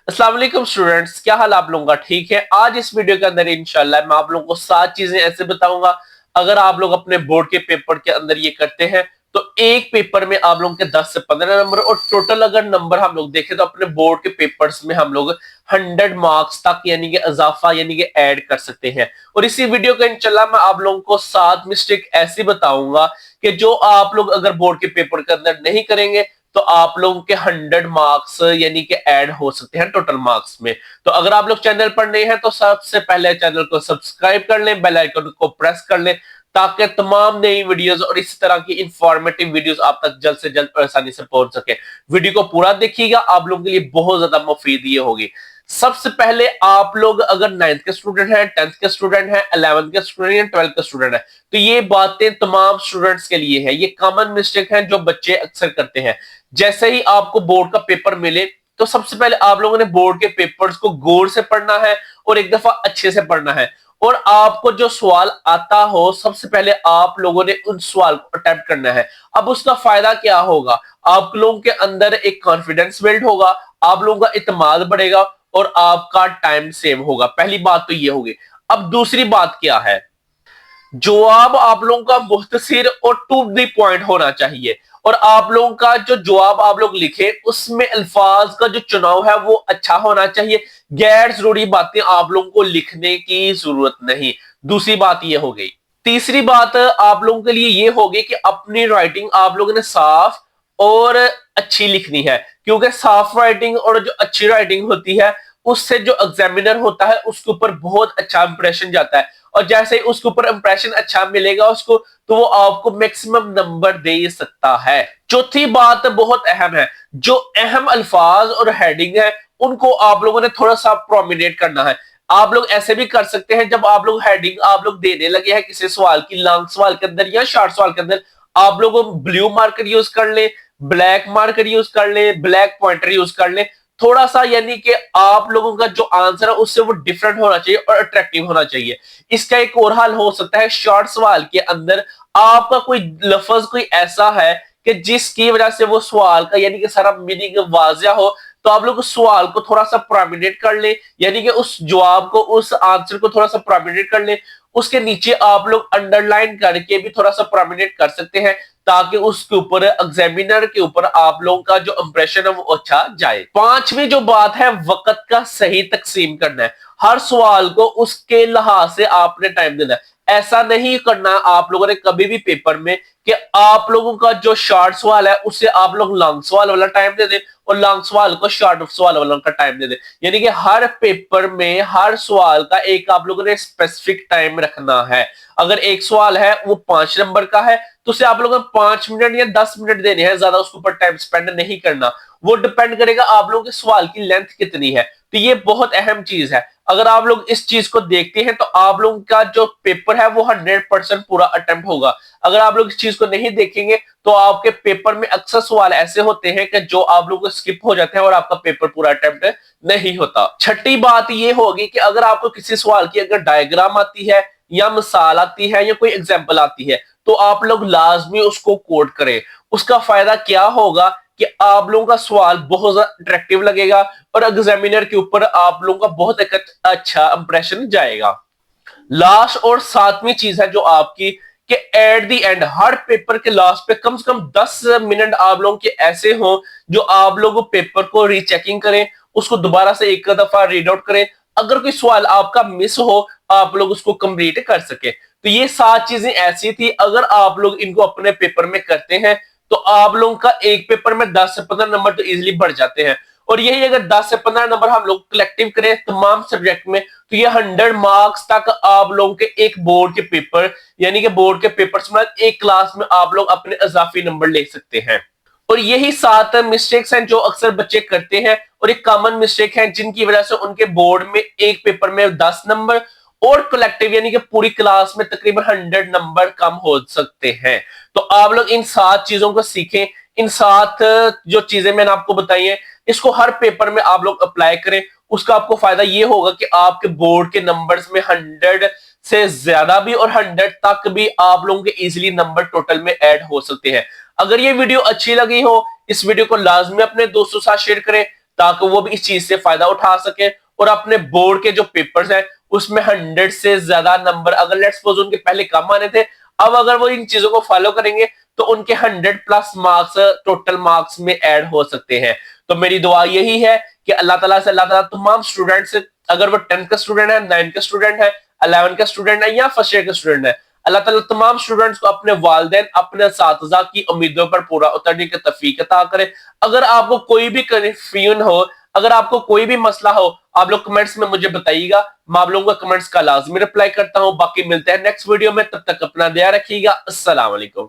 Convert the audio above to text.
अस्सलाम वालेकुम स्टूडेंट्स, क्या हाल आप लोगों का? ठीक है। आज इस वीडियो के अंदर इंशाल्लाह मैं आप लोगों को 7 चीजें ऐसे बताऊंगा, अगर आप लोग अपने बोर्ड के पेपर के अंदर ये करते हैं तो एक पेपर में आप लोगों के 10 से 15 नंबर और टोटल अगर नंबर हम लोग देखें तो अपने बोर्ड के पेपर्स में हम लोग 100 मार्क्स तक यानी कि इजाफा यानी कि ऐड कर सकते हैं। और इसी वीडियो का इंशाल्लाह मैं आप लोगों को 7 मिस्टेक ऐसी बताऊंगा कि जो आप लोग अगर बोर्ड के पेपर के अंदर नहीं करेंगे तो आप लोगों के 100 मार्क्स यानी कि ऐड हो सकते हैं टोटल मार्क्स में। तो अगर आप लोग चैनल पर नए हैं तो सबसे पहले चैनल को सब्सक्राइब कर लें, बेल आइकन को प्रेस कर लें ताकि तमाम नई वीडियोस और इस तरह की इंफॉर्मेटिव वीडियोस आप तक जल्द से जल्द और आसानी से पहुंच सके। वीडियो को पूरा देखिएगा, आप लोगों के लिए बहुत ज्यादा मुफीद ये होगी। सबसे पहले आप लोग अगर 9th के स्टूडेंट हैं, 10th के स्टूडेंट हैं, 11th के स्टूडेंट हैं, 12th के स्टूडेंट हैं, तो ये बातें तमाम स्टूडेंट्स के लिए है। ये कॉमन मिस्टेक है जो बच्चे अक्सर करते हैं। जैसे ही आपको बोर्ड का पेपर मिले तो सबसे पहले आप लोगों ने बोर्ड के पेपर्स को गौर से पढ़ना है और एक दफा अच्छे से पढ़ना है। और आपको जो सवाल आता हो सबसे पहले आप लोगों ने उन सवाल को अटेम्प्ट करना है। अब उसका फायदा क्या होगा? आप लोगों के अंदर एक कॉन्फिडेंस बिल्ड होगा, आप लोगों का इत्मीनान बढ़ेगा और आपका टाइम सेव होगा। पहली बात तो ये होगी। अब दूसरी बात क्या है? जवाब आप लोगों का मुख्तसर और टू द पॉइंट होना चाहिए। और आप लोगों का जो जवाब आप लोग लिखे उसमें अल्फाज का जो चुनाव है वो अच्छा होना चाहिए। गैर जरूरी बातें आप लोगों को लिखने की जरूरत नहीं। दूसरी बात ये हो गई। तीसरी बात आप लोगों के लिए ये होगी कि अपनी राइटिंग आप लोगों ने साफ और अच्छी लिखनी है, क्योंकि साफ राइटिंग और जो अच्छी राइटिंग होती है उससे जो एग्जामिनर होता है उसके ऊपर बहुत अच्छा इंप्रेशन जाता है। और जैसे ही उसके ऊपर इंप्रेशन अच्छा मिलेगा उसको, तो वो आपको मैक्सिमम नंबर दे सकता है। चौथी बात बहुत अहम है, जो अहम अल्फाज और हेडिंग है उनको आप लोगों ने थोड़ा सा प्रोमिनेट करना है। आप लोग ऐसे भी कर सकते हैं, जब आप लोग हेडिंग आप लोग देने लगे हैं किसी सवाल की, लॉन्ग सवाल के अंदर या शॉर्ट सवाल के अंदर, आप लोग ब्लू मार्कर यूज कर ले, ब्लैक मार्कर यूज कर ले, ब्लैक पॉइंटर यूज कर ले। थोड़ा सा यानी कि आप लोगों का जो आंसर है उससे वो डिफरेंट होना चाहिए और अट्रैक्टिव होना चाहिए। इसका एक और हल हो सकता है, शॉर्ट सवाल के अंदर आपका कोई लफ्ज कोई ऐसा है कि जिसकी वजह से वो सवाल का यानी कि सारा मीनिंग वाजिया हो, तो आप लोग उस सवाल को थोड़ा सा प्रोमिनेट कर ले, यानी कि उस जवाब को उस आंसर को थोड़ा सा प्रोमिनेट कर ले। उसके नीचे आप लोग अंडरलाइन करके भी थोड़ा सा प्रोमिनेट कर सकते हैं ताकि उसके ऊपर एग्जामिनर के ऊपर आप लोगों का जो इंप्रेशन है वो अच्छा जाए। पांचवी जो बात है, वक्त का सही तकसीम करना है। हर सवाल को उसके लिहाज से आपने टाइम देना है। ऐसा नहीं करना आप लोगों ने कभी भी पेपर में कि आप लोगों का जो शॉर्ट सवाल है उससे आप लोग लॉन्ग सवाल वाला टाइम दे दें और लॉन्ग सवाल को शॉर्ट सवाल वाला का टाइम दे दें। यानी कि हर पेपर में हर सवाल का एक आप लोगों ने स्पेसिफिक टाइम रखना है। अगर एक सवाल है वो 5 नंबर का है तो उसे आप लोगों को 5 मिनट या 10 मिनट देने हैं, ज्यादा उसके ऊपर टाइम स्पेंड नहीं करना। वो डिपेंड करेगा आप लोगों के सवाल की लेंथ कितनी है। तो ये बहुत अहम चीज है। अगर आप लोग इस चीज को देखते हैं तो आप लोगों का जो पेपर है वो 100% पूरा अटेम्प्ट होगा। अगर आप लोग इस चीज को नहीं देखेंगे तो आपके पेपर में अक्सर सवाल ऐसे होते हैं कि जो आप लोगों को स्किप हो जाते हैं और आपका पेपर पूरा अटेम्प्ट नहीं होता। छठी बात ये होगी कि अगर आपको किसी सवाल की अगर डायग्राम आती है या मिसाल आती है या कोई एग्जाम्पल आती है तो आप लोग लाजमी उसको कोट करें। उसका फायदा क्या होगा कि आप लोगों का सवाल बहुत ज्यादा अट्रैक्टिव लगेगा और एग्जामिनर के ऊपर आप लोगों का बहुत एक अच्छा इंप्रेशन जाएगा। लास्ट और सातवीं चीज है जो आपकी, कि at the end her paper के लास्ट पे कम से कम 10 मिनट आप लोगों के ऐसे हो जो आप लोग पेपर को रीचेकिंग करें, उसको दोबारा से एक दफा रीड आउट करें। अगर कोई सवाल आपका मिस हो आप लोग उसको कंप्लीट कर सके। तो ये 7 चीजें ऐसी थी, अगर आप लोग इनको अपने पेपर में करते हैं तो आप लोगों का एक पेपर में 10 से 15 नंबर तो इजीली बढ़ जाते हैं। और यही अगर 10 से 15 नंबर हम लोग कलेक्टिव करें तमाम सब्जेक्ट में तो ये 100 मार्क्स तक आप लोगों के एक बोर्ड के पेपर यानी कि बोर्ड के पेपर्स में एक क्लास में आप लोग अपने इजाफी नंबर ले सकते हैं। और यही 7 मिस्टेक्स हैं जो अक्सर बच्चे करते हैं और एक कॉमन मिस्टेक है जिनकी वजह से उनके बोर्ड में एक पेपर में 10 नंबर और कलेक्टिव यानी कि पूरी क्लास में तकरीबन 100 नंबर कम हो सकते हैं। तो आप लोग इन 7 चीजों को सीखें। इन 7 जो चीजें मैंने आपको बताई हैं इसको हर पेपर में आप लोग अप्लाई करें। उसका आपको फायदा ये होगा कि आपके बोर्ड के नंबर्स में 100 से ज्यादा भी और 100 तक भी आप लोगों के इजीली नंबर टोटल में ऐड हो सकते हैं। अगर ये वीडियो अच्छी लगी हो इस वीडियो को लाजमी अपने दोस्तों के साथ शेयर करें تاکہ وہ بھی اس چیز سے فائدہ اٹھا سکے اور اپنے بورڈ کے جو پیپرز ہیں اس میں 100 سے زیادہ نمبر، اگر لیٹس سپوز ان کے پہلے کم آنے تھے، اب اگر وہ ان چیزوں کو فالو کریں گے تو ان کے 100 پلس مارکس ٹوٹل مارکس میں ایڈ ہو سکتے ہیں۔ تو میری دعا یہی ہے کہ اللہ تعالیٰ سے اللہ تعالیٰ تمام اسٹوڈنٹ سے، اگر وہ 10 کا اسٹوڈنٹ ہے، 9 کا اسٹوڈنٹ ہے، 11 کا اسٹوڈنٹ ہے یا فرسٹ ایئر کا اسٹوڈنٹ ہے، اللہ تعالیٰ تمام اسٹوڈنٹس کو اپنے والدین، اپنے اساتذہ کی امیدوں پر پورا اترنے کی توفیق عطا کرے۔ اگر آپ کو کوئی بھی کنفیوژن ہو، اگر آپ کو کوئی بھی مسئلہ ہو، آپ لوگ کمنٹس میں مجھے بتائیے گا، میں آپ لوگوں کا کمنٹس کا لازمی رپلائی کرتا ہوں۔ باقی ملتے ہیں نیکسٹ ویڈیو میں، تب تک اپنا دھیان رکھیے گا۔ السلام علیکم۔